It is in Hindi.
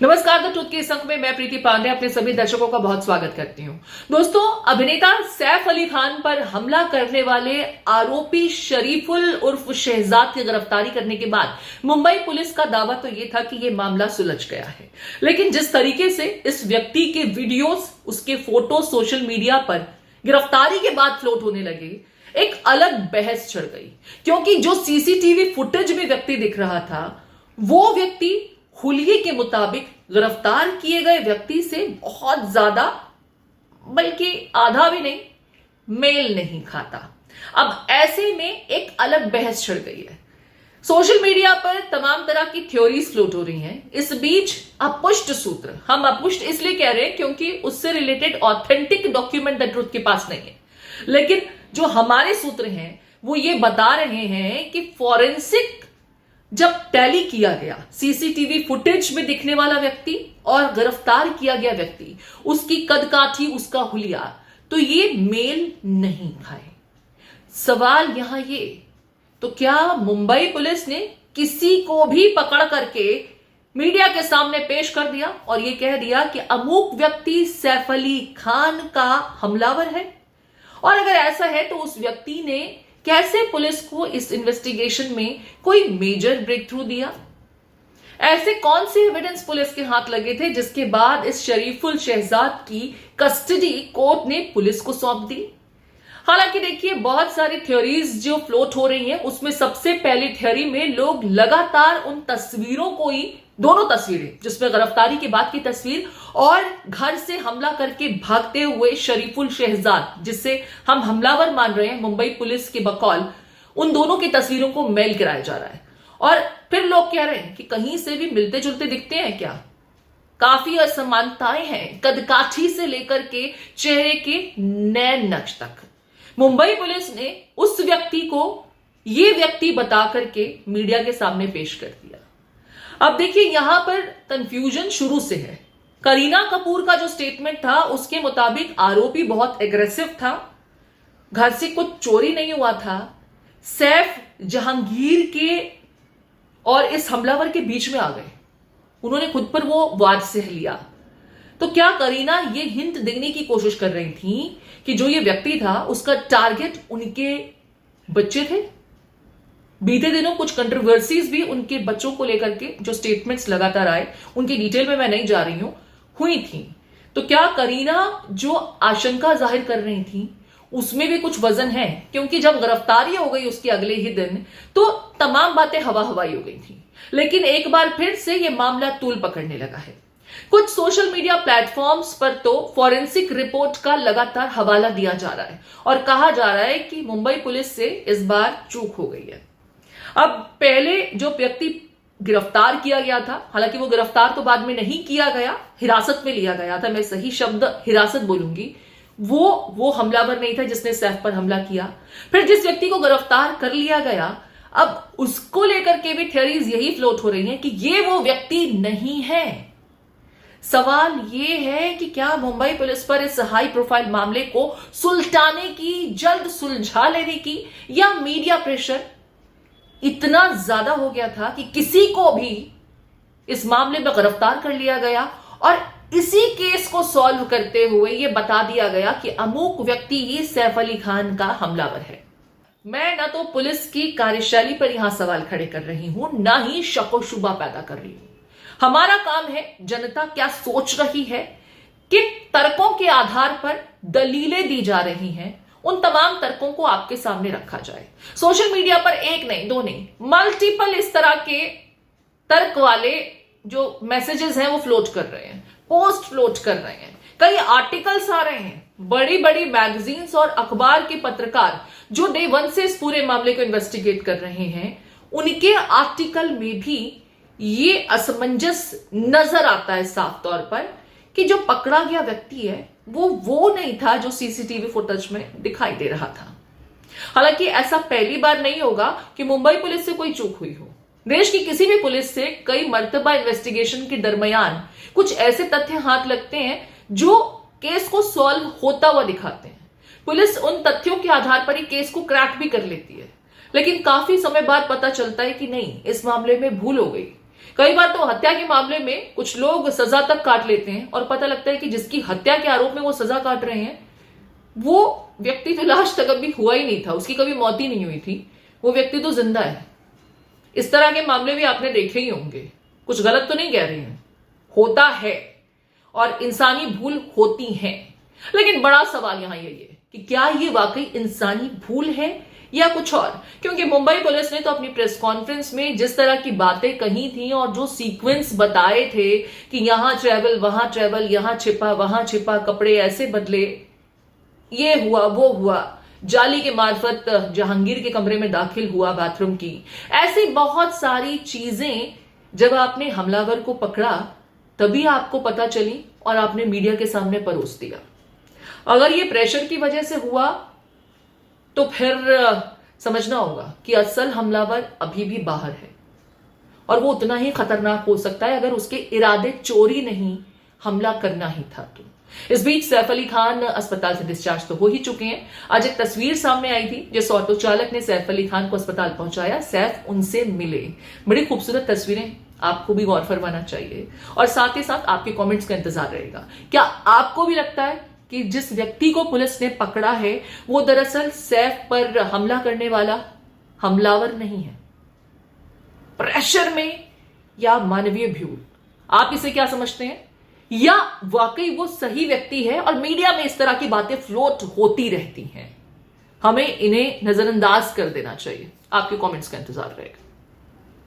नमस्कार। द ट्रुथ के इस अंक में मैं प्रीति पांडे अपने सभी दर्शकों का बहुत स्वागत करती हूं। दोस्तों, अभिनेता सैफ अली खान पर हमला करने वाले आरोपी शरीफुल उर्फ शहजाद की गिरफ्तारी करने के बाद मुंबई पुलिस का दावा तो यह था कि यह मामला सुलझ गया है, लेकिन जिस तरीके से इस व्यक्ति के वीडियोस, उसके फोटो सोशल मीडिया पर गिरफ्तारी के बाद फ्लोट होने लगे, एक अलग बहस छिड़ गई। क्योंकि जो सीसीटीवी फुटेज में व्यक्ति दिख रहा था, वो व्यक्ति हुलिये के मुताबिक गिरफ्तार किए गए व्यक्ति से बहुत ज्यादा, बल्कि आधा भी नहीं, मेल नहीं खाता। अब ऐसे में एक अलग बहस छिड़ गई है। सोशल मीडिया पर तमाम तरह की थ्योरीज फ्लोट हो रही हैं। इस बीच अपुष्ट सूत्र, हम अपुष्ट इसलिए कह रहे हैं क्योंकि उससे related authentic document the truth के पास नहीं है, लेकिन जो हमारे सूत्र हैं वो ये बता रहे हैं कि फॉरेंसिक जब टैली किया गया, सीसीटीवी फुटेज में दिखने वाला व्यक्ति और गिरफ्तार किया गया व्यक्ति, उसकी कदकाठी, उसका हुलिया, तो ये मेल नहीं खाए। सवाल यहां ये, तो क्या मुंबई पुलिस ने किसी को भी पकड़ करके मीडिया के सामने पेश कर दिया और ये कह दिया कि अमुक व्यक्ति सैफ अली खान का हमलावर है? और अगर ऐसा है तो उस व्यक्ति ने कैसे पुलिस को इस इन्वेस्टिगेशन में कोई मेजर ब्रेक थ्रू दिया? ऐसे कौन से एविडेंस पुलिस के हाथ लगे थे जिसके बाद इस शरीफुल शहजाद की कस्टडी कोर्ट ने पुलिस को सौंप दी? हालांकि देखिए, बहुत सारी थ्योरीज जो फ्लोट हो रही हैं, उसमें सबसे पहली थ्योरी में लोग लगातार उन तस्वीरों को ही, दोनों तस्वीरें जिसमें गिरफ्तारी के बाद की तस्वीर और घर से हमला करके भागते हुए शरीफुल शहजाद, जिससे हम हमलावर मान रहे हैं मुंबई पुलिस के बकौल, उन दोनों की तस्वीरों को मेल कराया जा रहा है। और फिर लोग कह रहे हैं कि कहीं से भी मिलते जुलते दिखते हैं क्या? काफी असमानताएं हैं, कदकाठी से लेकर के चेहरे के नैन नक्श तक। मुंबई पुलिस ने उस व्यक्ति को ये व्यक्ति बता करके मीडिया के सामने पेश कर दिया। अब देखिए, यहां पर कंफ्यूजन शुरू से है। करीना कपूर का जो स्टेटमेंट था उसके मुताबिक आरोपी बहुत एग्रेसिव था, घर से कुछ चोरी नहीं हुआ था, सैफ जहांगीर के और इस हमलावर के बीच में आ गए, उन्होंने खुद पर वो वाद सह लिया। तो क्या करीना ये हिंट देने की कोशिश कर रही थी कि जो ये व्यक्ति था उसका टारगेट उनके बच्चे थे? बीते दिनों कुछ कंट्रोवर्सीज भी उनके बच्चों को लेकर के, जो स्टेटमेंट्स लगातार आए, उनकी डिटेल में मैं नहीं जा रही हूं, हुई थी। तो क्या करीना जो आशंका जाहिर कर रही थी उसमें भी कुछ वजन है? क्योंकि जब गिरफ्तारी हो गई उसके अगले ही दिन तो तमाम बातें हवा हवाई हो गई थी, लेकिन एक बार फिर से यह मामला तूल पकड़ने लगा है। कुछ सोशल मीडिया प्लेटफॉर्म्स पर तो फॉरेंसिक रिपोर्ट का लगातार हवाला दिया जा रहा है और कहा जा रहा है कि मुंबई पुलिस से इस बार चूक हो गई है। अब पहले जो व्यक्ति गिरफ्तार किया गया था, हालांकि वो गिरफ्तार तो बाद में नहीं किया गया, हिरासत में लिया गया था, मैं सही शब्द हिरासत बोलूंगी, वो हमलावर नहीं था जिसने सैफ पर हमला किया। फिर जिस व्यक्ति को गिरफ्तार कर लिया गया, अब उसको लेकर के भी थ्योरीज यही फ्लोट हो रही हैं कि ये वो व्यक्ति नहीं है। सवाल ये है कि क्या मुंबई पुलिस पर इस हाई प्रोफाइल मामले को सुलझाने की, जल्द सुलझा लेने की, या मीडिया प्रेशर इतना ज्यादा हो गया था कि किसी को भी इस मामले में गिरफ्तार कर लिया गया और इसी केस को सॉल्व करते हुए यह बता दिया गया कि अमुक व्यक्ति ही सैफ अली खान का हमलावर है। मैं ना तो पुलिस की कार्यशैली पर यहां सवाल खड़े कर रही हूं, ना ही शक व शुबा पैदा कर रही हूं। हमारा काम है जनता क्या सोच रही है, किन तर्कों के आधार पर दलीलें दी जा रही हैं, उन तमाम तर्कों को आपके सामने रखा जाए। सोशल मीडिया पर एक नहीं, दो नहीं, मल्टीपल इस तरह के तर्क वाले जो मैसेजेस हैं वो फ्लोट कर रहे हैं, पोस्ट फ्लोट कर रहे हैं, कई आर्टिकल्स आ रहे हैं। बड़ी बड़ी मैगजीन्स और अखबार के पत्रकार जो डे वन से इस पूरे मामले को इन्वेस्टिगेट कर रहे हैं, उनके आर्टिकल में भी ये असमंजस नजर आता है साफ तौर पर कि जो पकड़ा गया व्यक्ति है वो नहीं था जो सीसीटीवी फुटेज में दिखाई दे रहा था। हालांकि ऐसा पहली बार नहीं होगा कि मुंबई पुलिस से कोई चूक हुई हो। देश की किसी भी पुलिस से कई मर्तबा इन्वेस्टिगेशन के दरमियान कुछ ऐसे तथ्य हाथ लगते हैं जो केस को सॉल्व होता हुआ दिखाते हैं। पुलिस उन तथ्यों के आधार पर ही केस को क्रैक भी कर लेती है, लेकिन काफी समय बाद पता चलता है कि नहीं, इस मामले में भूल हो गई। कई बार तो हत्या के मामले में कुछ लोग सजा तक काट लेते हैं और पता लगता है कि जिसकी हत्या के आरोप में वो सजा काट रहे हैं वो व्यक्ति तो लाश तक अभी हुआ ही नहीं था, उसकी कभी मौत ही नहीं हुई थी, वो व्यक्ति तो जिंदा है। इस तरह के मामले भी आपने देखे ही होंगे। कुछ गलत तो नहीं कह रही हैं, होता है और इंसानी भूल होती है। लेकिन बड़ा सवाल यहां यही है कि क्या ये वाकई इंसानी भूल है या कुछ और, क्योंकि मुंबई पुलिस ने तो अपनी प्रेस कॉन्फ्रेंस में जिस तरह की बातें कही थी और जो सीक्वेंस बताए थे कि यहां ट्रैवल वहां ट्रैवल, यहां छिपा वहां छिपा, कपड़े ऐसे बदले, ये हुआ वो हुआ, जाली के मार्फत जहांगीर के कमरे में दाखिल हुआ बाथरूम की, ऐसी बहुत सारी चीजें जब आपने हमलावर को पकड़ा तभी आपको पता चली और आपने मीडिया के सामने परोस दिया। अगर ये प्रेशर की वजह से हुआ तो फिर समझना होगा कि असल हमलावर अभी भी बाहर है और वो उतना ही खतरनाक हो सकता है अगर उसके इरादे चोरी नहीं हमला करना ही था तो। इस बीच सैफ अली खान अस्पताल से डिस्चार्ज तो हो ही चुके हैं। आज एक तस्वीर सामने आई थी जिस ऑटो चालक ने सैफ अली खान को अस्पताल पहुंचाया, सैफ उनसे मिले। बड़ी खूबसूरत तस्वीरें, आपको भी गौर फरमाना चाहिए और साथ ही साथ आपके कमेंट्स का इंतजार रहेगा। क्या आपको भी लगता है कि जिस व्यक्ति को पुलिस ने पकड़ा है वो दरअसल सैफ पर हमला करने वाला हमलावर नहीं है, प्रेशर में या मानवीय भूल? आप इसे क्या समझते हैं? या वाकई वो सही व्यक्ति है और मीडिया में इस तरह की बातें फ्लोट होती रहती हैं, हमें इन्हें नजरअंदाज कर देना चाहिए? आपके कमेंट्स का इंतजार रहेगा।